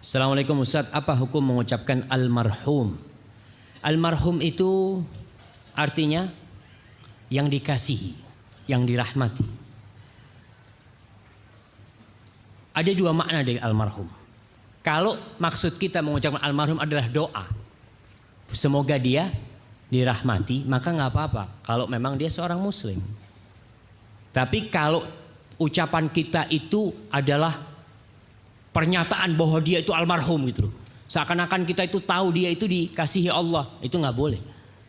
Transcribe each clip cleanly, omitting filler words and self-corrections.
Assalamualaikum Ustaz, apa hukum mengucapkan almarhum? Almarhum itu artinya yang dikasihi, yang dirahmati. Ada dua makna dari almarhum. Kalau maksud kita mengucapkan almarhum adalah doa, semoga dia dirahmati, maka nggak apa-apa kalau memang dia seorang muslim. Tapi kalau ucapan kita itu adalah pernyataan bahwa dia itu almarhum gitu loh, seakan-akan kita itu tahu dia itu dikasihi Allah, itu nggak boleh.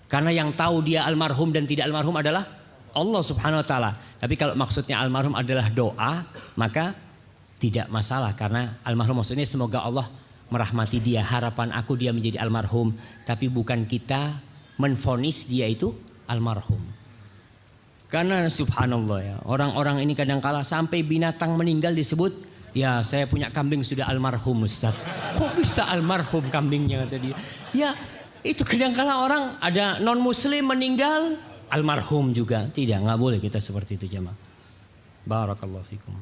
Karena yang tahu dia almarhum dan tidak almarhum adalah Allah Subhanahu wa taala. Tapi kalau maksudnya almarhum adalah doa, maka tidak masalah, karena almarhum maksudnya semoga Allah merahmati dia. Harapan aku dia menjadi almarhum, tapi bukan kita menvonis dia itu almarhum. Karena subhanallah ya, orang-orang ini kadang-kala sampai binatang meninggal disebut, ya saya punya kambing sudah almarhum Ustaz. Kok bisa almarhum kambingnya kata dia? Ya itu kadang-kala orang ada non muslim meninggal almarhum juga. Tidak, nggak boleh kita seperti itu jemaah. Barakallahu fikum.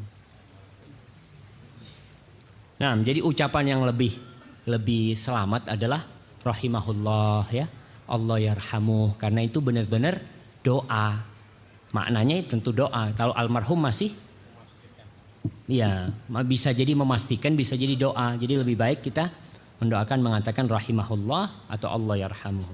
Nah, jadi ucapan yang lebih selamat adalah rahimahullah ya. Allah yarhamuh, karena itu benar-benar doa. Maknanya tentu doa. Kalau almarhum masih ya bisa jadi memastikan, bisa jadi doa. Jadi lebih baik kita mendoakan mengatakan rahimahullah atau Allah yarhamuh.